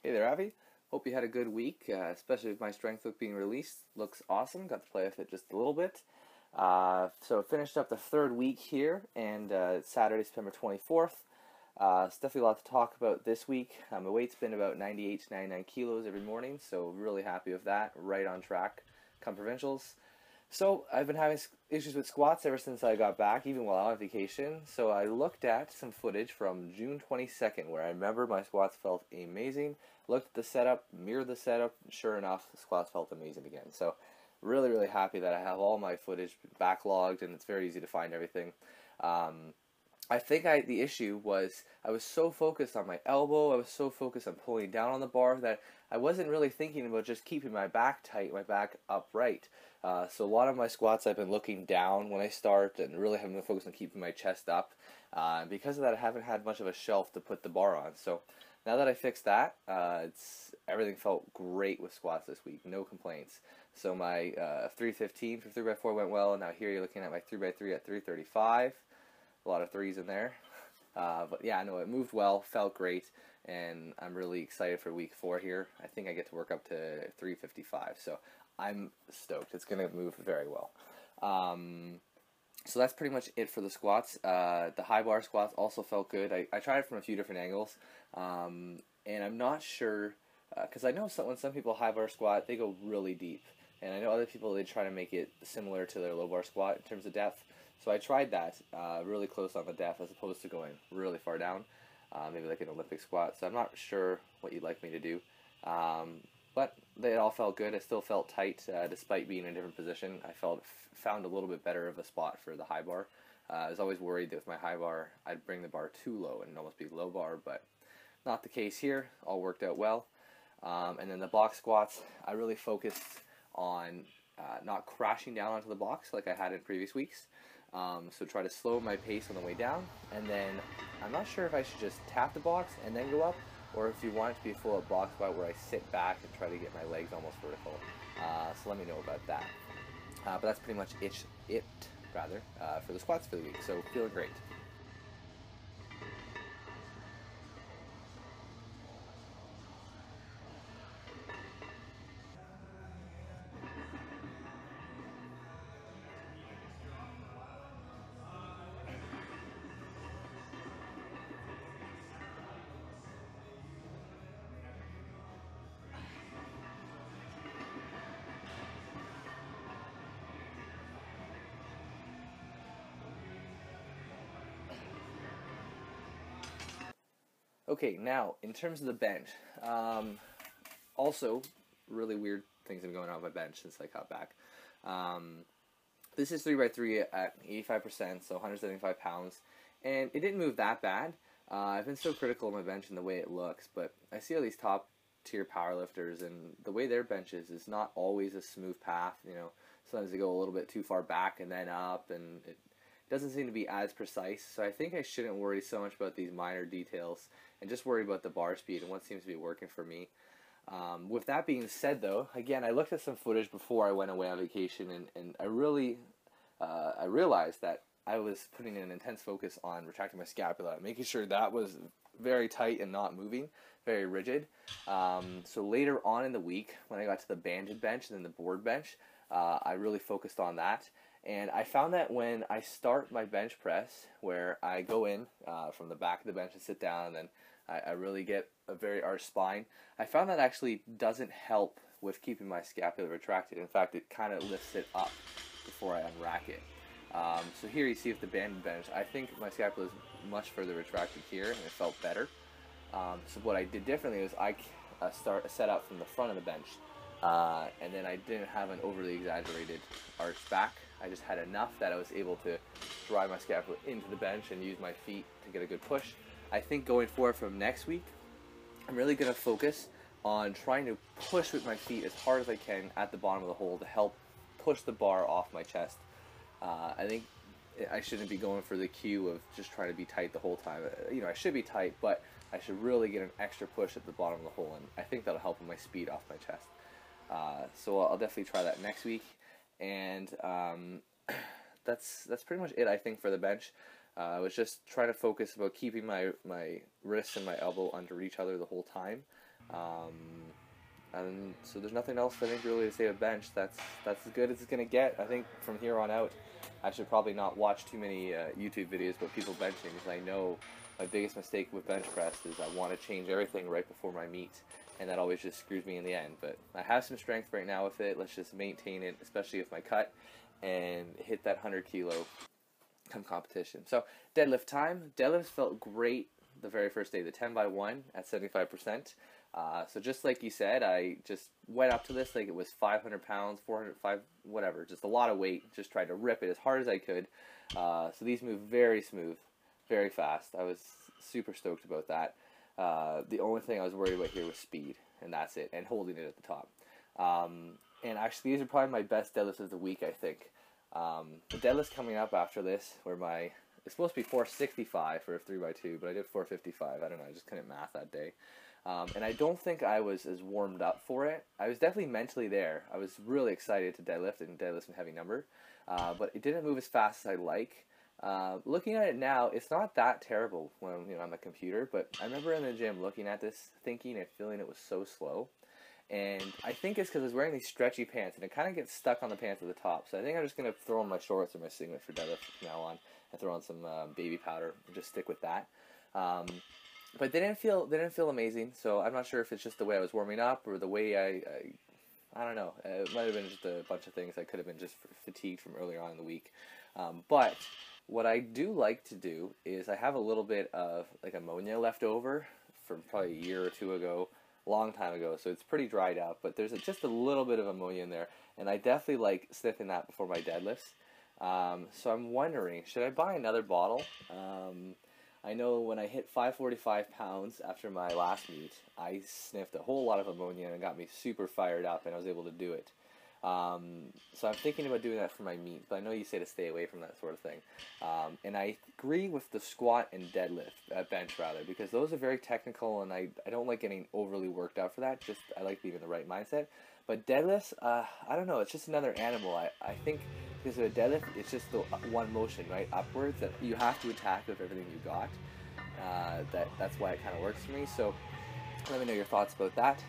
Hey there, Avi. Hope you had a good week, especially with my strength book being released. Looks awesome. Got to play with it just a little bit. So finished up the third week here, and it's Saturday, September 24th. It's definitely a lot to talk about this week. My weight's been about 98 to 99 kilos every morning, so really happy with that. Right on track come provincials. So I've been having issues with squats ever since I got back, even while on vacation. So I looked at some footage from June 22nd, where I remember my squats felt amazing. Looked at the setup, mirrored the setup, and sure enough, the squats felt amazing again. So really, really happy that I have all my footage backlogged, and it's very easy to find everything. I think the issue was I was so focused on my elbow, I was so focused on pulling down on the bar that I wasn't really thinking about just keeping my back tight, my back upright. So a lot of my squats I've been looking down when I start and really haven't been focused on keeping my chest up. Because of that, I haven't had much of a shelf to put the bar on. So now that I fixed that, everything felt great with squats this week, no complaints. So my 315 for 3x4 went well. Now here you're looking at my 3x3 at 335. A lot of threes in there. But yeah, no, it moved well, felt great, and I'm really excited for week 4 here. I think I get to work up to 355, so I'm stoked. It's going to move very well. So that's pretty much it for the squats. The high bar squats also felt good. I tried it from a few different angles, and I'm not sure, because I know when some people high bar squat, they go really deep. And I know other people, they try to make it similar to their low bar squat in terms of depth. So I tried that, really close on the depth as opposed to going really far down, maybe like an Olympic squat. So I'm not sure what you'd like me to do. But they all felt good. I still felt tight despite being in a different position. I found a little bit better of a spot for the high bar. I was always worried that with my high bar, I'd bring the bar too low and almost be low bar, but not the case here. All worked out well. And then the box squats, I really focused on not crashing down onto the box like I had in previous weeks. So try to slow my pace on the way down, and then I'm not sure if I should just tap the box and then go up, or if you want it to be a full-up box squat where I sit back and try to get my legs almost vertical. So let me know about that. But that's pretty much it for the squats for the week. So feeling great. Okay, now in terms of the bench, also really weird things have been going on with my bench since I got back. This is 3x3 at 85%, so 175 pounds, and it didn't move that bad. I've been so critical of my bench and the way it looks, but I see all these top tier powerlifters, and the way their benches is not always a smooth path. You know, sometimes they go a little bit too far back and then up, and it doesn't seem to be as precise. So I think I shouldn't worry so much about these minor details and just worry about the bar speed and what seems to be working for me. With that being said, though, again, I looked at some footage before I went away on vacation, and I realized that I was putting an intense focus on retracting my scapula, making sure that was very tight and not moving, very rigid. So later on in the week, when I got to the banded bench and then the board bench, I really focused on that. And I found that when I start my bench press, where I go in from the back of the bench and sit down, and then I really get a very arched spine, I found that actually doesn't help with keeping my scapula retracted. In fact, it kind of lifts it up before I unrack it. So here you see with the banded bench, I think my scapula is much further retracted here, and it felt better. So what I did differently was I set up from the front of the bench, and then I didn't have an overly exaggerated arch back. I just had enough that I was able to drive my scapula into the bench and use my feet to get a good push. I think going forward from next week, I'm really going to focus on trying to push with my feet as hard as I can at the bottom of the hole to help push the bar off my chest. I think I shouldn't be going for the cue of just trying to be tight the whole time. You know, I should be tight, but I should really get an extra push at the bottom of the hole, and I think that'll help with my speed off my chest. So I'll definitely try that next week, and that's pretty much it, I think, for the bench. I was just trying to focus about keeping my wrist and my elbow under each other the whole time. Um, and so there's nothing else I think really to say about bench. That's as good as it's gonna get. I think from here on out, I should probably not watch too many YouTube videos about people benching, because I know my biggest mistake with bench press is I want to change everything right before my meet, and that always just screws me in the end. But I have some strength right now with it. Let's just maintain it, especially with my cut, and hit that 100 kilo come competition. So deadlift time. Deadlifts felt great the very first day, the 10 by 1 at 75%. So just like you said, I just went up to this like it was 500 pounds, 405, whatever, just a lot of weight. Just tried to rip it as hard as I could. So these move very smooth, very fast. I was super stoked about that. The only thing I was worried about here was speed, and that's it, and holding it at the top. And actually, these are probably my best deadlifts of the week, I think. The deadlift's coming up after this, where it's supposed to be 465 for a 3x2, but I did 455. I don't know, I just couldn't math that day. And I don't think I was as warmed up for it. I was definitely mentally there. I was really excited to deadlift and deadlift some heavy number, but it didn't move as fast as I like. Looking at it now, it's not that terrible when on the computer, but I remember in the gym looking at this, thinking and feeling it was so slow. And I think it's because I was wearing these stretchy pants, and it kind of gets stuck on the pants at the top. So I think I'm just going to throw on my shorts or my singlet for deadlift from now on, and throw on some baby powder and just stick with that. But they didn't feel amazing. So I'm not sure if it's just the way I was warming up or the way I don't know. It might have been just a bunch of things. I could have been just fatigued from earlier on in the week. But what I do like to do is I have a little bit of like ammonia left over from probably a year or two ago, long time ago, so it's pretty dried out, but there's just a little bit of ammonia in there, and I definitely like sniffing that before my deadlifts. So I'm wondering, should I buy another bottle? I know when I hit 545 pounds after my last meet, I sniffed a whole lot of ammonia, and it got me super fired up, and I was able to do it. So I'm thinking about doing that for my meet, but I know you say to stay away from that sort of thing. And I agree with the squat and deadlift, bench rather, because those are very technical, and I don't like getting overly worked out for that. Just I like being in the right mindset. But deadlifts, I don't know, it's just another animal. I think because of a deadlift, it's just the one motion, right, upwards, that you have to attack with everything you got. That's why it kind of works for me. So let me know your thoughts about that.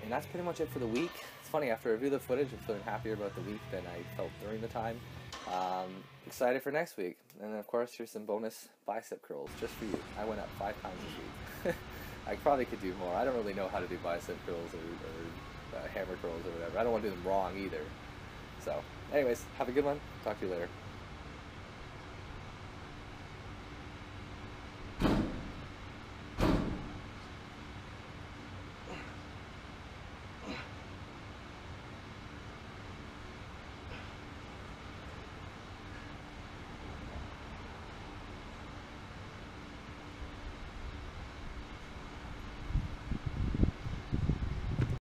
And that's pretty much it for the week. It's funny, after I review the footage, I'm feeling happier about the week than I felt during the time. Excited for next week. And then, of course, here's some bonus bicep curls just for you. I went up 5 pounds this week. I probably could do more. I don't really know how to do bicep curls or hammer curls or whatever. I don't want to do them wrong either. So, anyways, have a good one. Talk to you later.